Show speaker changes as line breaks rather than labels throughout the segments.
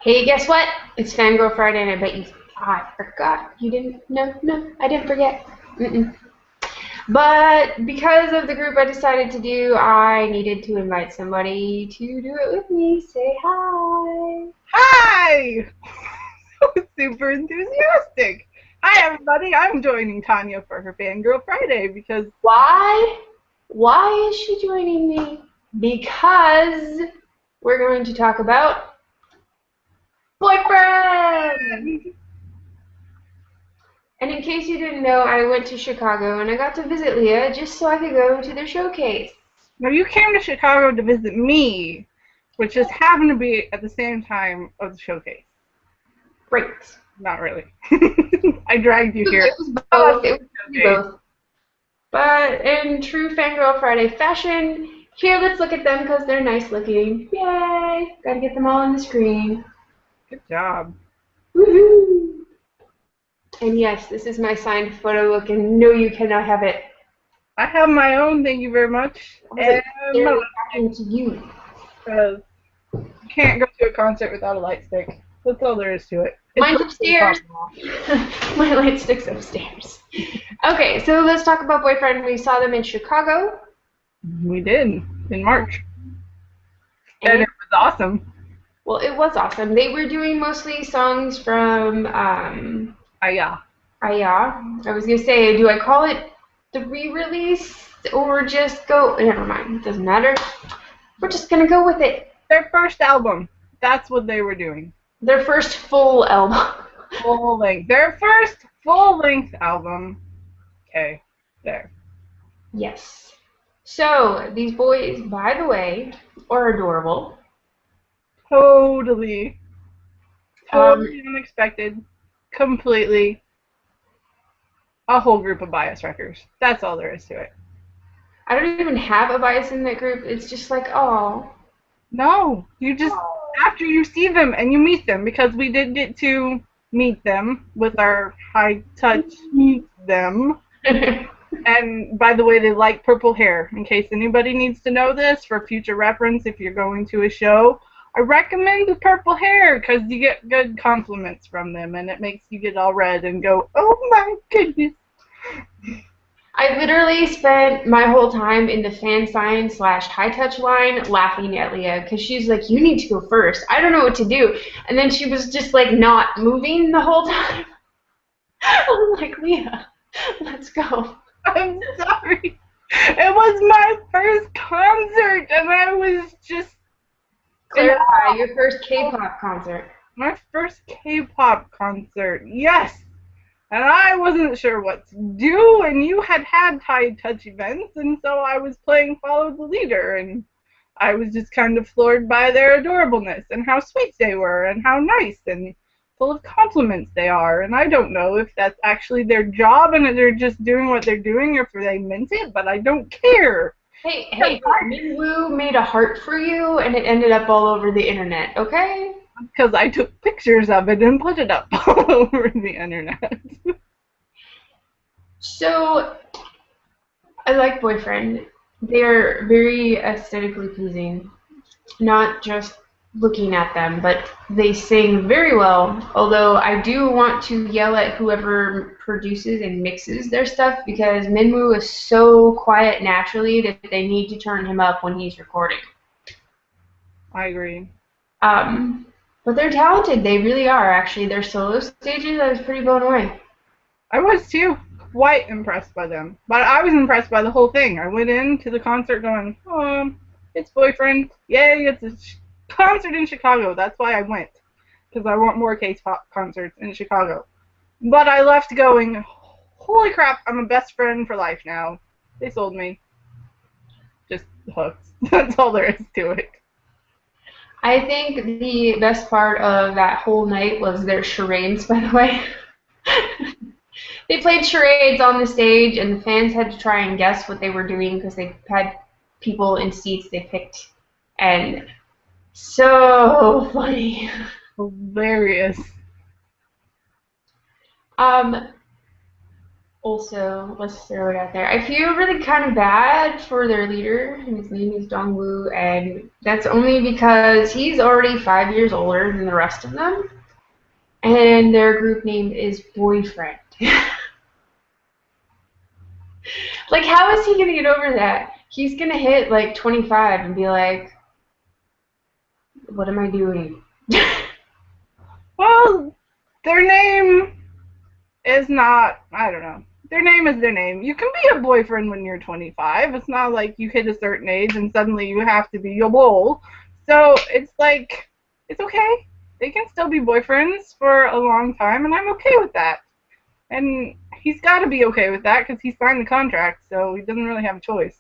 Hey, guess what? It's Fangirl Friday, and I bet you I forgot. You didn't? No, I didn't forget. Mm-mm. But because of the group I decided to do, I needed to invite somebody to do it with me. Say hi.
Hi! Super enthusiastic. Hi, everybody. I'm joining Tanya for her Fangirl Friday because
Why? Why is she joining me? Because we're going to talk about boyfriend. And in case you didn't know, I went to Chicago and I got to visit Leah just so I could go to their showcase.
now you came to Chicago to visit me, which just happened to be at the same time of the showcase.
Great.
Not really. I dragged you here.
It was
Tell us
both. It
about
was
the
really
showcase.
both. But in true Fangirl Friday fashion, here let's look at them because they're nice looking. Yay! Gotta get them all on the screen.
Good job.
Woohoo! And yes, this is my signed photo look, and no, you cannot have it.
I have my own, thank you very much.
I
And
wasn't
my
necessarily
light
talking to you.
because you can't go to a concert without a light stick. That's all there is to it. It's
Mine's
really
upstairs.
possible.
My light stick's upstairs. Okay, so let's talk about Boyfriend. We saw them in Chicago,
We did in March. And
and
it was awesome.
well, it was awesome. They were doing mostly songs from
Yeah.
Aya. I was gonna say, do I call it the re-release or just go? Never mind. It doesn't matter. We're just gonna go with it.
Their first album. That's what they were doing.
Their first full album.
Full length. Their first full length album. Okay. There.
Yes. So these boys, by the way, are adorable.
Totally.
Um,
Totally unexpected. Completely. A whole group of bias wreckers. That's all there is to it.
I don't even have a bias in that group. It's just like, oh,
No. You just, after you see them and you meet them, because we did get to meet them with our high touch meet them. And by the way, they like purple hair. In case anybody needs to know this for future reference, if you're going to a show, I recommend the purple hair because you get good compliments from them, and it makes you get all red and go, "Oh my goodness!"
I literally spent my whole time in the fan sign slash high touch line laughing at Leah because she's like, you need to go first. I don't know what to do. And then she was just like not moving the whole time. I'm like, Leah, let's go.
I'm sorry. It was my first concert, and I was just in
Clarify, your first K-pop concert.
my first K-pop concert. Yes. And I wasn't sure what to do, and you had high touch events, and so I was playing Follow the Leader, and I was just kind of floored by their adorableness, and how sweet they were, and how nice, and full of compliments they are, and I don't know if that's actually their job, and that they're just doing what they're doing, or if they meant it, but I don't care.
Hey, Minwoo made a heart for you, and it ended up all over the internet, okay?
Because I took pictures of it and put it up all over the internet.
So, I like Boyfriend. They're very aesthetically pleasing. Not just looking at them, but they sing very well. Although I do want to yell at whoever produces and mixes their stuff because Minwoo is so quiet naturally that they need to turn him up when he's recording.
I agree.
Um, but they're talented. They really are, actually. Their solo stages, I was pretty blown away.
I was too quite impressed by them. But I was impressed by the whole thing. I went into the concert going, it's Boyfriend. Yay, it's a concert in Chicago. That's why I went. Because I want more K-pop concerts in Chicago. But I left going, holy crap, I'm a best friend for life now. They sold me. Just hooked. That's all there is to it.
I think the best part of that whole night was their charades, by the way. They played charades on the stage, and the fans had to try and guess what they were doing because they had people in seats they picked. And so funny.
Hilarious.
Um, Also, let's throw it out there. I feel really kind of bad for their leader, and his name is Dongwoo, and that's only because he's already 5 years older than the rest of them, and their group name is Boyfriend. Like, how is he gonna get over that? He's gonna hit like 25 and be like, "What am I doing?"
Well, their name is not, I don't know. Their name is their name. You can be a boyfriend when you're 25. It's not like you hit a certain age and suddenly you have to be a bull. So it's like, it's okay. They can still be boyfriends for a long time, and I'm okay with that. And he's got to be okay with that because he signed the contract, so he doesn't really have a choice.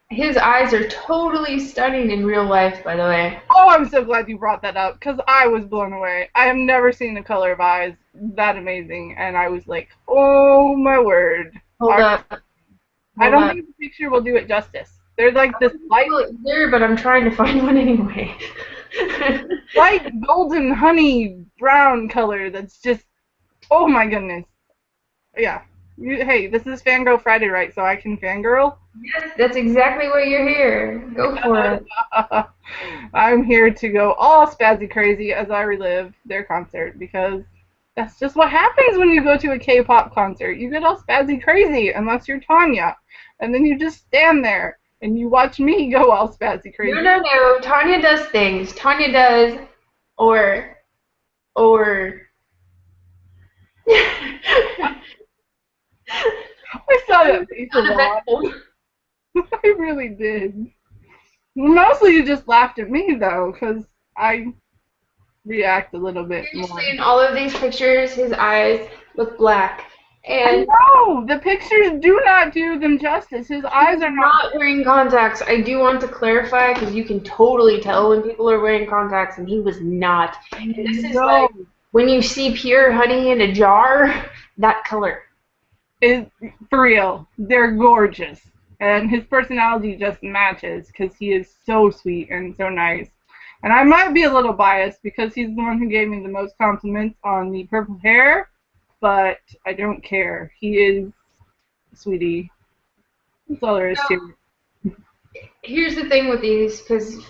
His eyes are totally stunning in real life, by the way.
Oh, I'm so glad you brought that up because I was blown away. I have never seen the color of eyes that amazing, and I was like, oh my word.
Hold up.
I
Hold
don't
up.
think the picture will do it justice. There's like this light,
There, but I'm trying to find one anyway.
light golden honey brown color that's just, oh my goodness. Yeah. Hey, this is Fangirl Friday, right? So I can fangirl?
Yes, that's exactly what you're here. Go for it.
I'm here to go all spazzy crazy as I relive their concert because that's just what happens when you go to a K-pop concert. You get all spazzy crazy unless you're Tanya. And then you just stand there and you watch me go all spazzy crazy.
No. Tanya does things. Tanya does, or.
I saw that face a lot. I really did. Mostly you just laughed at me though, because I react a little bit more.
Seriously, in all of these pictures, his eyes look black.
I
And
know! The pictures do not do them justice. His eyes are
not wearing contacts. I do want to clarify because you can totally tell when people are wearing contacts, and he was not. And this is like when you see pure honey in a jar, that color.
Is for real. They're gorgeous. And his personality just matches because he is so sweet and so nice. And I might be a little biased because he's the one who gave me the most compliments on the purple hair, but I don't care. He is a sweetie. That's all there is to it.
Here's the thing with these, because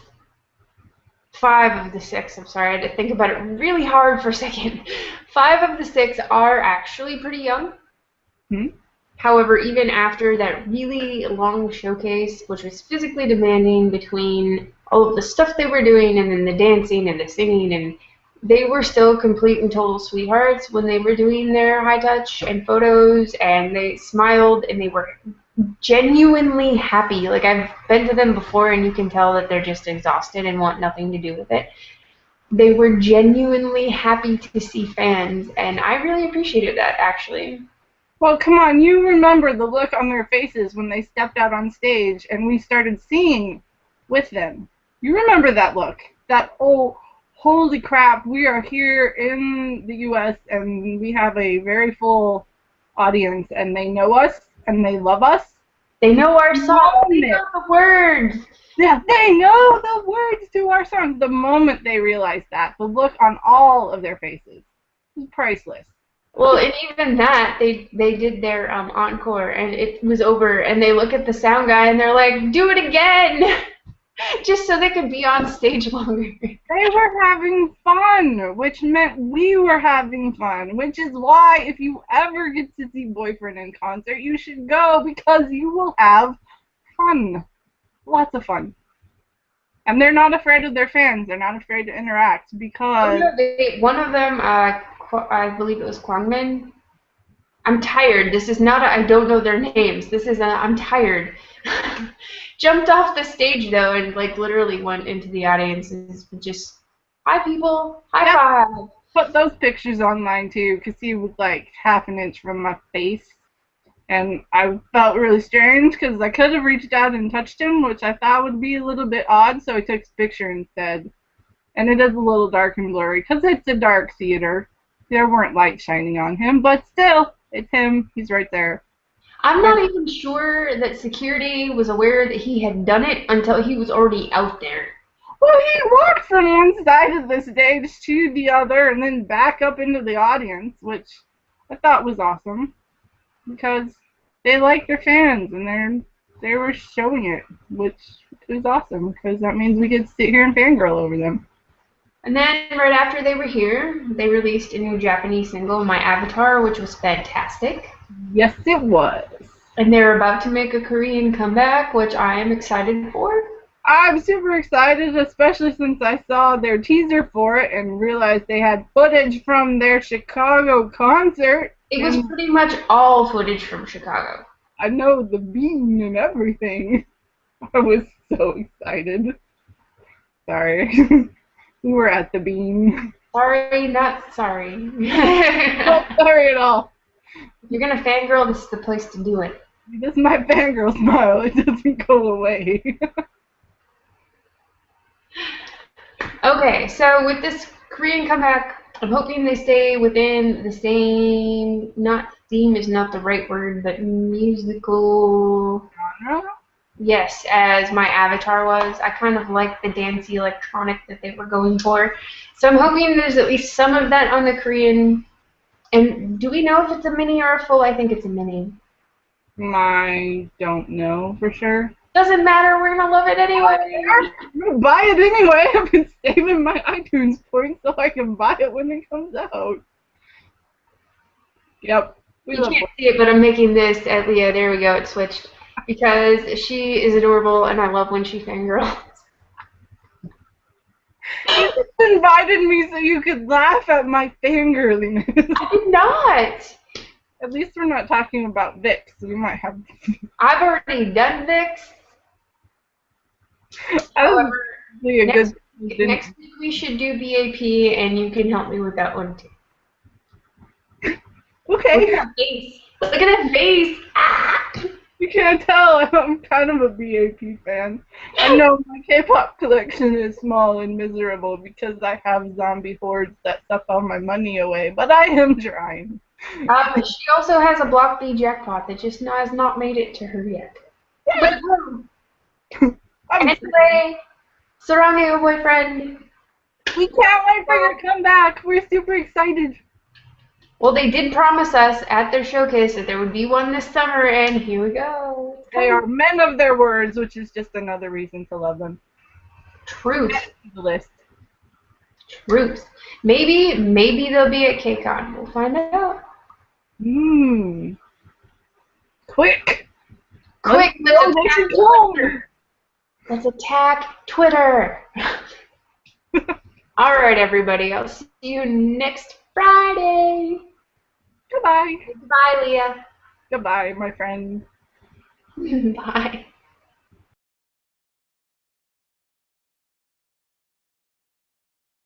5 of the 6, I'm sorry, I had to think about it really hard for a second. 5 of the 6 are actually pretty young. However, even after that really long showcase, which was physically demanding between all of the stuff they were doing and then the dancing and the singing, and they were still complete and total sweethearts when they were doing their high touch and photos, and they smiled and they were genuinely happy. Like, I've been to them before and you can tell that they're just exhausted and want nothing to do with it. They were genuinely happy to see fans, and I really appreciated that, actually.
Well, come on, you remember the look on their faces when they stepped out on stage and we started singing with them. You remember that look. That, oh, holy crap, we are here in the U.S. and we have a very full audience and they know us and they love us.
They know our song. They know the words.
Yeah, they know the words to our songs. The moment they realized that, the look on all of their faces was priceless.
Well, and even that, they did their encore, and it was over, and they look at the sound guy, and they're like, do it again! Just so they could be on stage longer.
They were having fun, which meant we were having fun, which is why if you ever get to see Boyfriend in concert, you should go, because you will have fun. Lots of fun. And they're not afraid of their fans. They're not afraid to interact, because...
Oh, no, one of them, I believe it was Kwangmin. I'm tired. This is not I don't know their names. This is I'm tired. Jumped off the stage, though, and, like, literally went into the audience and just, hi, people. High five.
Put those pictures online, too, because he was, like, half an inch from my face. And I felt really strange, because I could have reached out and touched him, which I thought would be a little bit odd, so I took his picture instead. And it is a little dark and blurry, because it's a dark theater. There weren't lights shining on him, but still, it's him. He's right there.
I'm not even sure that security was aware that he had done it until he was already out there.
Well, he walked from one side of the stage to the other and then back up into the audience, which I thought was awesome. Because they like their fans, and they were showing it, which is awesome because that means we get to sit here and fangirl over them.
And then right after they were here, they released a new Japanese single, My Avatar, which was fantastic.
Yes, it was.
And they're about to make a Korean comeback, which I am excited for.
I'm super excited, especially since I saw their teaser for it and realized they had footage from their Chicago concert.
It was pretty much all footage from Chicago.
I know the bean and everything. I was so excited. Sorry. We were at the bean.
Sorry, not sorry.
Not sorry at all.
If you're gonna fangirl, this is the place to do it.
This is my fangirl smile. It doesn't go away.
Okay, so with this Korean comeback, I'm hoping they stay within the same, not theme is not the right word, but musical, yes, as My Avatar was. I kind of like the dancey electronic that they were going for. So I'm hoping there's at least some of that on the Korean. And do we know if it's a mini or a full? I think it's a mini.
I don't know for sure.
Doesn't matter, we're gonna love it anyway.
I'm gonna buy it anyway. I've been saving my iTunes points so I can buy it when it comes out. Yep.
You can't see it, but I'm making this at Leah. There we go, it switched. Because she is adorable and I love when she fangirls.
You just invited me so you could laugh at my fangirliness.
I did not.
At least we're not talking about Vicks. We might have.
I've already done Vicks.
However,
next week we should do BAP and you can help me with that one too.
Okay.
Look at that face. Look at that face. Ah!
You can't tell. I'm kind of a BAP fan. I know my K-pop collection is small and miserable because I have zombie hordes that suck all my money away, but I am trying.
She also has a Block B jackpot that just has not made it to her yet. But anyway, Saranghae, boyfriend.
We can't wait for your comeback. We're super excited.
Well, they did promise us at their showcase that there would be one this summer, and here we go.
They are men of their words, which is just another reason to love them.
Truth.
The list.
Truth. Maybe they'll be at KCON. We'll find out.
Quick.
Let's attack Twitter. All right, everybody. I'll see you next Friday.
Goodbye.
Goodbye, Leah.
Goodbye, my friend.
Bye.